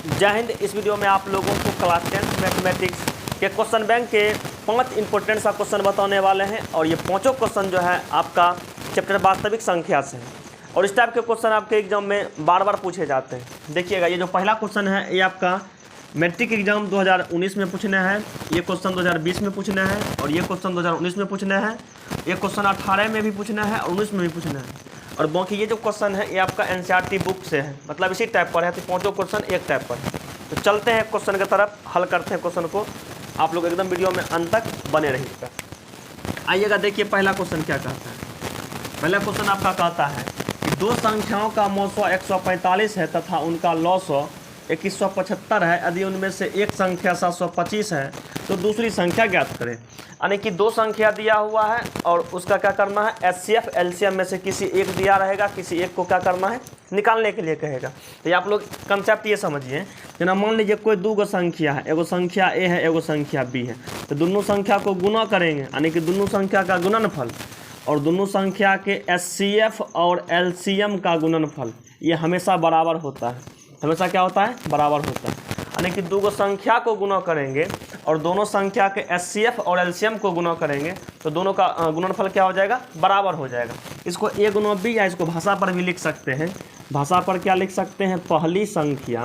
जय हिंद। इस वीडियो में आप लोगों को क्लास 10 मैथमेटिक्स के क्वेश्चन बैंक के 5 इंपॉर्टेंट सा क्वेश्चन बताने वाले हैं और ये पांचों क्वेश्चन जो है आपका चैप्टर वास्तविक संख्या से है और इस टाइप के क्वेश्चन आपके एग्जाम में बार बार पूछे जाते हैं। देखिएगा, ये जो पहला क्वेश्चन है ये आपका मैट्रिक एग्जाम 2019 में पूछना है, ये क्वेश्चन 2020 में पूछना है और ये क्वेश्चन 2019 में पूछना है, ये क्वेश्चन 18 में भी पूछना है और 19 में भी पूछना है और बाकी ये जो क्वेश्चन है ये आपका एनसीईआरटी बुक से है, मतलब इसी टाइप पर है। तो पांचों क्वेश्चन एक टाइप पर है। तो चलते हैं क्वेश्चन की तरफ, हल करते हैं क्वेश्चन को। आप लोग एकदम वीडियो में अंत तक बने रहिएगा। आइएगा, देखिए पहला क्वेश्चन क्या कहता है। पहला क्वेश्चन आपका कहता है कि दो संख्याओं का मौसो 145 है तथा उनका लौसो 2175 है। यदि उनमें से एक संख्या 725 है तो दूसरी संख्या ज्ञात करें। यानी कि दो संख्या दिया हुआ है और उसका क्या करना है, एचसीएफ एलसीएम में से किसी एक दिया रहेगा, किसी एक को क्या करना है, निकालने के लिए कहेगा। तो ये आप लोग कंसेप्ट ये समझिए कि ना, मान लीजिए कोई दो संख्या है, एगो संख्या ए है, एगो संख्या बी है। तो दोनों संख्या को गुना करेंगे, यानी कि दोनों संख्या का गुणनफल और दोनों संख्या के एचसीएफ और एलसीएम का गुणनफल ये हमेशा बराबर होता है। हमेशा क्या होता है, बराबर होता है। यानी कि दो संख्या को गुना करेंगे और दोनों संख्या के एचसीएफ और एलसीएम को गुना करेंगे तो दोनों का गुणनफल क्या हो जाएगा, बराबर हो जाएगा। इसको ए गुना बी या इसको भाषा पर भी लिख सकते हैं। भाषा पर क्या लिख सकते हैं, पहली संख्या।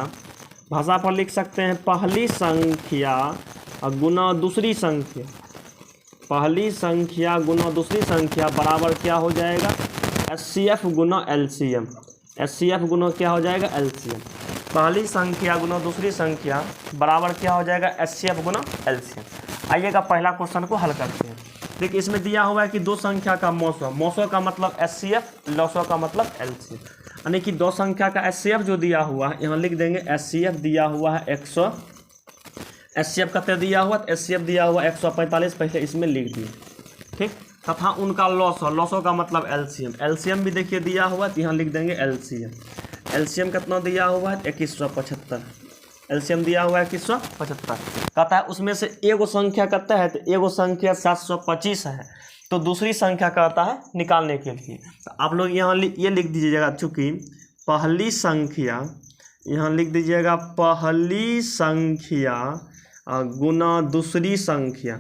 भाषा पर लिख सकते हैं पहली संख्या गुना दूसरी संख्या। पहली संख्या गुना दूसरी संख्या बराबर क्या हो जाएगा, एचसीएफ गुना एलसीएम। एचसीएफ गुना क्या हो जाएगा, एलसीएम। पहली संख्या गुना दूसरी संख्या बराबर क्या हो जाएगा, एचसीएफ गुना एलसीएम। आइएगा पहला क्वेश्चन को हल करते हैं। देखिए, इसमें दिया हुआ है कि दो संख्या का मौसो, मौसो का मतलब एचसीएफ, लौसो का मतलब एलसीएम। यानी कि दो संख्या का एचसीएफ जो दिया हुआ है यहाँ लिख देंगे, एचसीएफ दिया हुआ है 100। एचसीएफ कितना दिया हुआ, एचसीएफ दिया हुआ 145, पहले इसमें लिख दिए, ठीक। तथा उनका लौसो, लौसो का मतलब एलसीएम। एलसीएम भी देखिए दिया हुआ है तो यहाँ लिख देंगे एलसीएम। एलसीएम कितना दिया हुआ है, 2175। एलसीएम दिया हुआ है 2175। कहता है उसमें से एगो संख्या कहता है, तो एगो संख्या 725 है तो दूसरी संख्या कहता है निकालने के लिए। तो आप लोग यहाँ ये लिख दीजिएगा, चूँकि पहली संख्या, यहाँ लिख दीजिएगा पहली संख्या गुना दूसरी संख्या।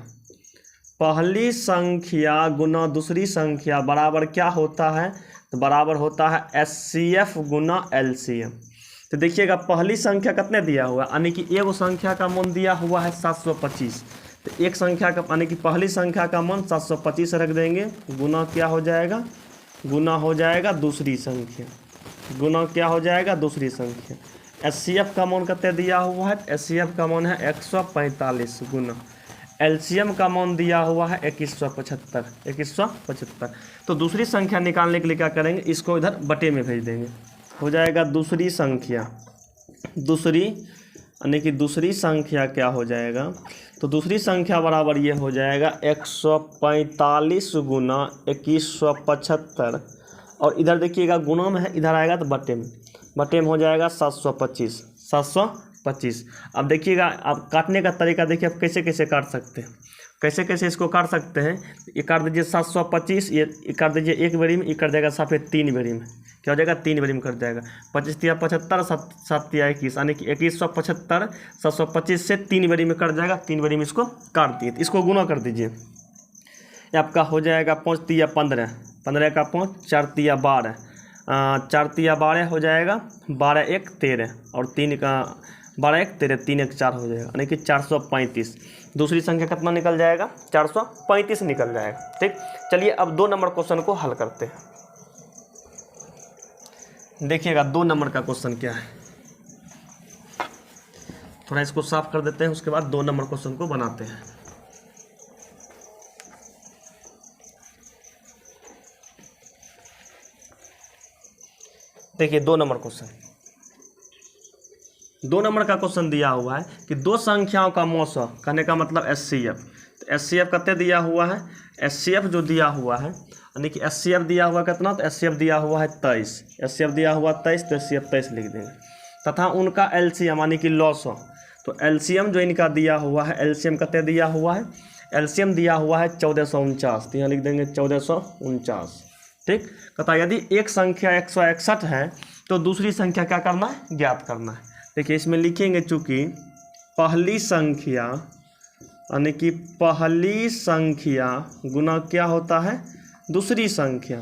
पहली संख्या गुना दूसरी संख्या बराबर क्या होता है, तो बराबर होता है एचसीएफ गुना एलसीएम। तो देखिएगा पहली संख्या कितने दिया हुआ है, यानी कि एगो संख्या का मान दिया हुआ है 725। तो एक संख्या का यानी कि पहली संख्या का मान 725 रख देंगे, गुना क्या हो जाएगा, गुना हो जाएगा दूसरी संख्या। गुना क्या हो जाएगा, दूसरी संख्या। एचसीएफ का मान कितने दिया हुआ है, एचसीएफ का मान है 145 गुना एलसीएम का मान दिया हुआ है 2175। 2175। तो दूसरी संख्या निकालने के लिए क्या करेंगे, इसको इधर बटे में भेज देंगे, हो जाएगा दूसरी संख्या। दूसरी यानी कि दूसरी संख्या क्या हो जाएगा, तो दूसरी संख्या बराबर ये हो जाएगा 145 गुना 2175 और इधर देखिएगा गुना में है, इधर आएगा तो बटे में। बटे में हो जाएगा 725। 725। अब देखिएगा, आप काटने का तरीका देखिए, आप कैसे कैसे काट सकते हैं, कैसे कैसे इसको काट सकते हैं। ये काट दीजिए 725, ये काट दीजिए एक बेरी में, ये कर जाएगा सफ़ेद 3 बेरी में, क्या हो जाएगा, 3 बेरी में कट जाएगा। 25 तिया 75, 7 तिया 21, यानी कि 2175 725 से 3 बेरी में कट जाएगा। 3 बेरी में इसको काट दिए, इसको गुना कर दीजिए। ये आपका हो जाएगा 5 तिया 15, 15 का 5, 4 तिया 12, 4 तिया 12 हो जाएगा, 12 1 13 और 3 का 12 1 13, 3 1 4 हो जाएगा, यानी कि 435। दूसरी संख्या कितना निकल जाएगा, 435 निकल जाएगा, ठीक। चलिए अब 2 नंबर क्वेश्चन को हल करते हैं। देखिएगा 2 नंबर का क्वेश्चन क्या है, थोड़ा इसको साफ कर देते हैं, उसके बाद 2 नंबर क्वेश्चन को बनाते हैं। देखिए 2 नंबर क्वेश्चन, 2 नंबर का क्वेश्चन दिया हुआ है कि दो संख्याओं का मौसो, कहने का मतलब एचसीएफ। तो एचसीएफ कितने दिया हुआ है, एचसीएफ जो दिया हुआ है, यानी कि एचसीएफ दिया हुआ कितना, तो एचसीएफ दिया हुआ है 23। एचसीएफ दिया हुआ 23, तो एचसीएफ 23 लिख देंगे। तथा उनका एलसीएम यानी कि लौसो, तो एलसीएम जो इनका दिया हुआ है, एलसीएम कितने दिया हुआ है, एलसीएम दिया हुआ है 1449, तो यहाँ लिख देंगे 1449, ठीक। कहता यदि एक संख्या 161 है तो दूसरी संख्या क्या करना है, ज्ञात करना है। देखिए इसमें लिखेंगे चूँकि पहली संख्या यानी कि पहली संख्या गुना क्या होता है दूसरी संख्या,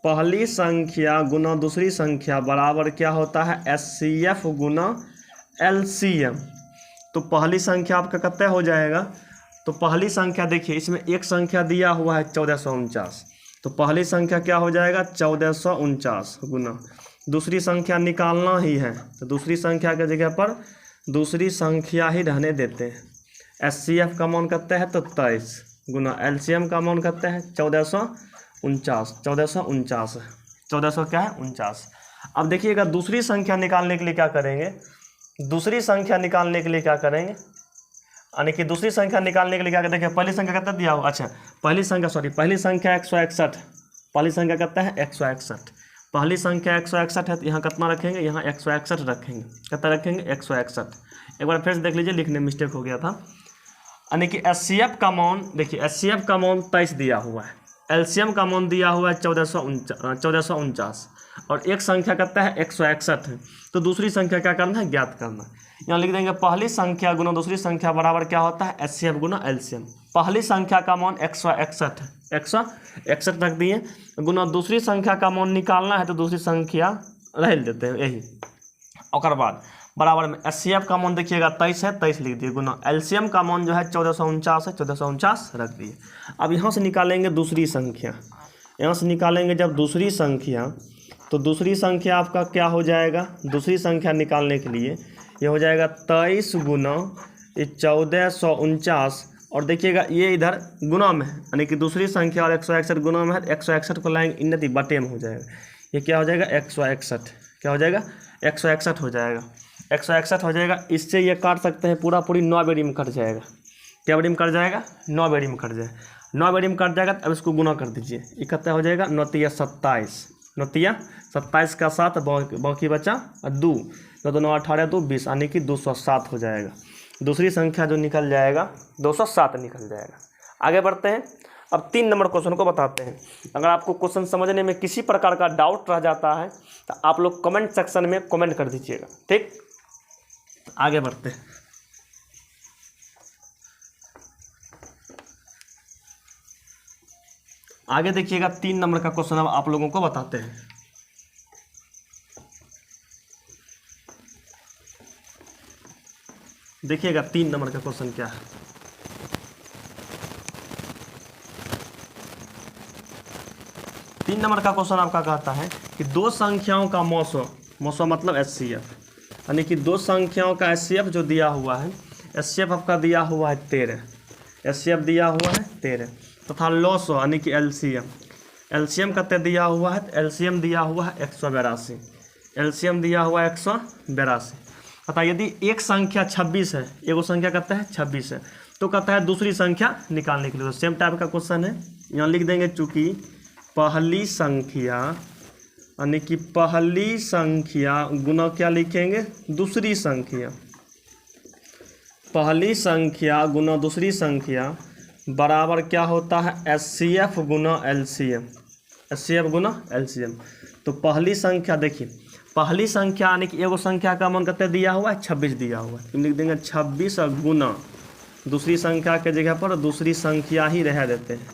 पहली संख्या गुना दूसरी संख्या बराबर क्या होता है HCF गुना LCM। तो पहली संख्या आपका कितना हो जाएगा, तो पहली संख्या देखिए इसमें एक संख्या दिया हुआ है 1449, तो पहली संख्या क्या हो जाएगा 1449 गुना दूसरी संख्या निकालना ही है, तो दूसरी संख्या के जगह पर दूसरी संख्या ही रहने देते हैं। HCF का मान कितना है तो 23 गुना LCM का मान कितना है 1449, 1449 क्या है 49। अब देखिएगा दूसरी संख्या निकालने के लिए क्या करेंगे, दूसरी संख्या निकालने के लिए क्या करेंगे, यानी कि दूसरी संख्या निकालने के लिए क्या देखिए पहली संख्या कितना दिया हुआ, अच्छा पहली संख्या 161, पहली संख्या कितना है 161, पहली संख्या 161 है तो यहाँ कितना रखेंगे, यहाँ 161 रखेंगे, कितना रखेंगे 161। एक बार फिर से देख लीजिए, लिखने में मिस्टेक हो गया था। यानी कि HCF का मान देखिए HCF का मान 23 दिया हुआ है, LCM का मान दिया हुआ है 1449 और एक संख्या कितना है 161 है, तो दूसरी संख्या क्या करना है ज्ञात करना। यहाँ लिख देंगे पहली संख्या गुना दूसरी संख्या बराबर क्या होता है HCF गुना LCM। पहली संख्या का मान 161 है, 161 रख दिए, गुना दूसरी संख्या का मान निकालना है तो दूसरी संख्या रह देते हैं यही। और बाद बराबर में HCF का मान देखिएगा 23 है, 23 लिख दिए, गुना LCM का मान जो है 1449 है, 1449 रख दिए। अब यहाँ से निकालेंगे दूसरी संख्या, यहाँ से निकालेंगे जब दूसरी संख्या, तो दूसरी संख्या आपका क्या हो जाएगा, दूसरी संख्या निकालने के लिए ये हो जाएगा 23 गुना 1449 और देखिएगा ये इधर गुना में है, यानी कि दूसरी संख्या और 161 गुना में है, 161 को लाएंगे इन्नति बटे में हो जाएगा, ये क्या हो जाएगा 161, क्या हो जाएगा 161 हो जाएगा, 161 हो जाएगा। इससे ये काट सकते हैं पूरा पूरी 9 बेड़ी में कट जाएगा, क्या बेड़ी में कट जाएगा 9 बेड़ी में कट जाएगा, 9 बेड़ी में कट जाएगा। अब इसको गुना कर दीजिए, इकट्ठा हो जाएगा 9 तिया 27, 9 तिया 27 का 7 बाकी बचा 2, 9 9 18 2 20 यानी कि 207 हो जाएगा। दूसरी संख्या जो निकल जाएगा 207 निकल जाएगा। आगे बढ़ते हैं, अब 3 नंबर क्वेश्चन को बताते हैं। अगर आपको क्वेश्चन समझने में किसी प्रकार का डाउट रह जाता है तो आप लोग कमेंट सेक्शन में कमेंट कर दीजिएगा, ठीक। आगे बढ़ते हैं, आगे देखिएगा 3 नंबर का क्वेश्चन अब आप लोगों को बताते हैं। देखिएगा 3 नंबर का क्वेश्चन क्या है। तीन नंबर का क्वेश्चन आपका कहता है कि दो संख्याओं का मौसो मतलब HCF, यानी कि दो संख्याओं का HCF जो दिया हुआ है, HCF आपका दिया हुआ है 13, HCF दिया हुआ है 13 तथा लॉसो यानी कि LCM कितने दिया हुआ है, LCM दिया हुआ है 182, LCM दिया हुआ है 182 तथा यदि एक संख्या 26 है, एगो संख्या कहता है 26 है, तो कहता है दूसरी संख्या निकालने के लिए। तो सेम टाइप का क्वेश्चन है, यहाँ लिख देंगे चूँकि पहली संख्या यानी कि पहली संख्या गुना क्या लिखेंगे दूसरी संख्या, पहली संख्या गुना दूसरी संख्या बराबर क्या होता है HCF गुना LCM, HCF गुना LCM। तो पहली संख्या देखिए, पहली संख्या यानी कि एगो संख्या का मान कितना दिया हुआ है 26 दिया हुआ है, तो लिख देंगे 26 गुना दूसरी संख्या के जगह पर दूसरी संख्या ही रह देते हैं,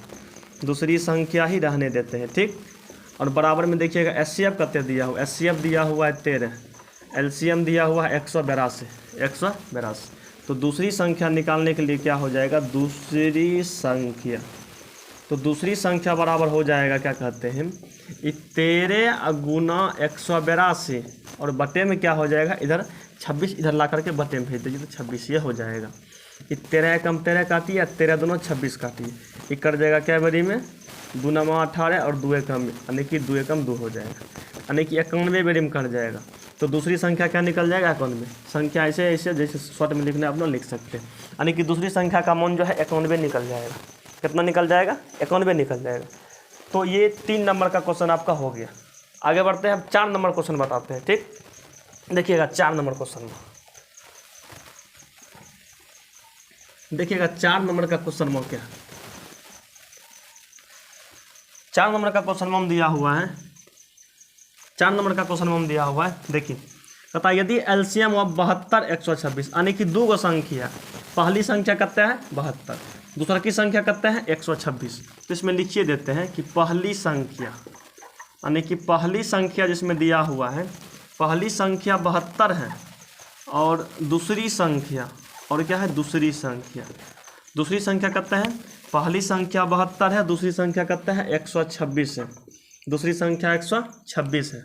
दूसरी संख्या ही रहने देते हैं, ठीक। और बराबर में देखिएगा HCF कितने दिया हुआ, HCF दिया हुआ है 13, LCM दिया हुआ है 182, तो दूसरी संख्या निकालने के लिए क्या हो जाएगा दूसरी संख्या, तो दूसरी संख्या बराबर हो जाएगा क्या कहते हैं 13 गुना 182 और बटे में क्या हो जाएगा इधर 26 इधर ला करके बटे में भेज दीजिए तो 26 ये हो जाएगा। 13 कम 13 काटिए, 13 दोनों 26 काटिए, ये कर जाएगा क्या बेरी में 2 9 18 और 2 कम यानी कि 2 कम 2 हो जाएगा, यानी कि 91 बेरी में कट जाएगा। तो दूसरी संख्या क्या निकल जाएगा 91, संख्या ऐसे ऐसे जैसे शॉर्ट में लिखना अपना लिख सकते हैं, यानी कि दूसरी संख्या का मान जो है 91 निकल जाएगा। कितना निकल जाएगा 91 निकल जाएगा। तो ये 3 नंबर का क्वेश्चन आपका हो गया। आगे बढ़ते हैं, हम 4 नंबर क्वेश्चन बताते हैं, ठीक। देखिएगा 4 नंबर क्वेश्चन में, देखिएगा 4 नंबर का क्वेश्चन में क्या, 4 नंबर का क्वेश्चन में दिया हुआ है, 4 नंबर का क्वेश्चन में दिया हुआ है। देखिए कहता है यदि एलसीएम ऑफ 72 126 यानी कि दो गो संख्या, पहली संख्या कहते हैं 72, दूसरा की संख्या कहते हैं 126। तो इसमें लिखिए देते हैं कि पहली संख्या यानी कि पहली संख्या जिसमें दिया हुआ है, पहली संख्या 72 है और दूसरी संख्या, और क्या है दूसरी संख्या, दूसरी संख्या कहते हैं, पहली संख्या 72 है, दूसरी संख्या कहते हैं 126 है, दूसरी संख्या 126 है।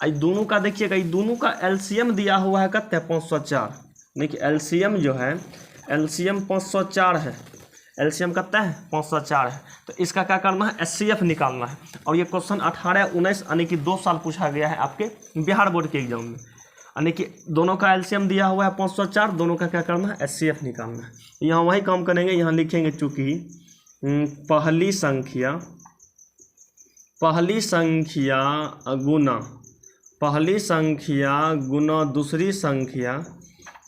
आई दोनों का देखिएगा, ये दोनों का एलसीएम दिया हुआ है कहते हैं 504, देखिए एलसीएम जो है एलसीएम 504 है, एलसीएम कहते हैं 504 है। तो इसका क्या करना है, एचसीएफ निकालना है। और ये क्वेश्चन 18-19 यानी कि 2 साल पूछा गया है आपके बिहार बोर्ड के एग्जाम में, यानी कि दोनों का एलसीएम दिया हुआ है 504, दोनों का क्या करना है, एचसीएफ निकालना है। यहाँ वही काम करेंगे, यहाँ लिखेंगे चूँकि पहली संख्या गुना दूसरी संख्या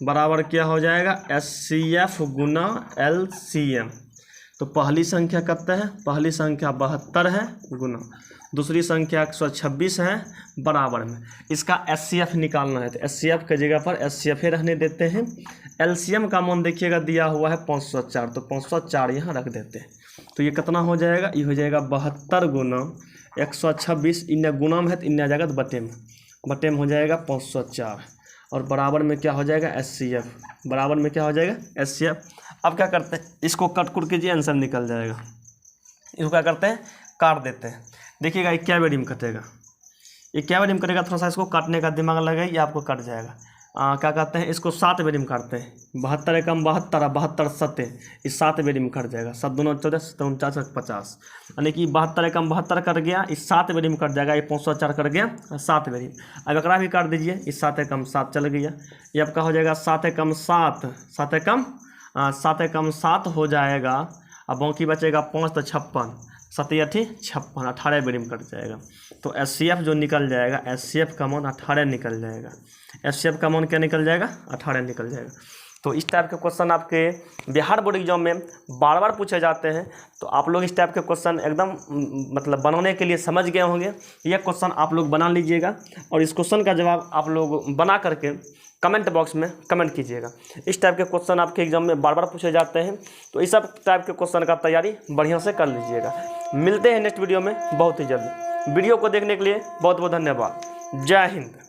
बराबर क्या हो जाएगा, एचसीएफ गुना एलसीएम। तो पहली संख्या कहते हैं, पहली संख्या 72 है गुना दूसरी संख्या 126 है बराबर में, इसका एचसीएफ निकालना है। तो एचसीएफ की जगह पर एचसीएफ रहने देते हैं। एलसीएम का मान देखिएगा दिया हुआ है 504, तो 504 यहाँ रख देते हैं। तो ये कितना हो जाएगा, ये हो जाएगा 72 गुना 126, इन्हें गुना में है तो इन्हें आ जाएगा तो बटे में हो जाएगा 504 और बराबर में क्या हो जाएगा, एचसीएफ, बराबर में क्या हो जाएगा, एचसीएफ। अब क्या करते हैं, इसको कट कुट कीजिए, आंसर निकल जाएगा। इसको क्या करते हैं, काट देते हैं। देखिएगा ये क्या बेरी में कटेगा, ये क्या बेरी में कटेगा, थोड़ा सा इसको काटने का दिमाग लगाइए, ये आपको कट जाएगा। क्या कहते हैं, इसको 7 बेरी में काटते हैं, 72 एकम 72, 72 सत्ते, इस 7 बेरी में कट जाएगा, 7 दूना 14, 49 50, यानी कि 72 एकम 72 कट गया, इस 7 बेरी में कट जाएगा, ये 504 कट गया 7 बेरी। अब एकरा भी काट दीजिए, इस 7 एकम 7 चल गया, ये आपका हो जाएगा 7 एकम 7, 7 एकम 7 हो जाएगा। अब बाकी बचेगा 5 तो 56, 7 56, 18 बेरी में कट जाएगा। तो एचसीएफ जो निकल जाएगा, एचसीएफ का मान 18 निकल जाएगा, एचसीएफ का मान क्या निकल जाएगा, 18 निकल जाएगा। तो इस टाइप के क्वेश्चन आपके बिहार बोर्ड एग्जाम में बार बार पूछे जाते हैं। तो आप लोग इस टाइप के क्वेश्चन एकदम मतलब बनाने के लिए समझ गए होंगे। ये क्वेश्चन आप लोग बना लीजिएगा और इस क्वेश्चन का जवाब आप लोग बना करके कमेंट बॉक्स में कमेंट कीजिएगा। इस टाइप के क्वेश्चन आपके एग्जाम में बार बार पूछे जाते हैं, तो इस सब टाइप के क्वेश्चन का तैयारी बढ़िया से कर लीजिएगा। मिलते हैं नेक्स्ट वीडियो में बहुत ही जल्दी। वीडियो को देखने के लिए बहुत बहुत धन्यवाद। जय हिंद।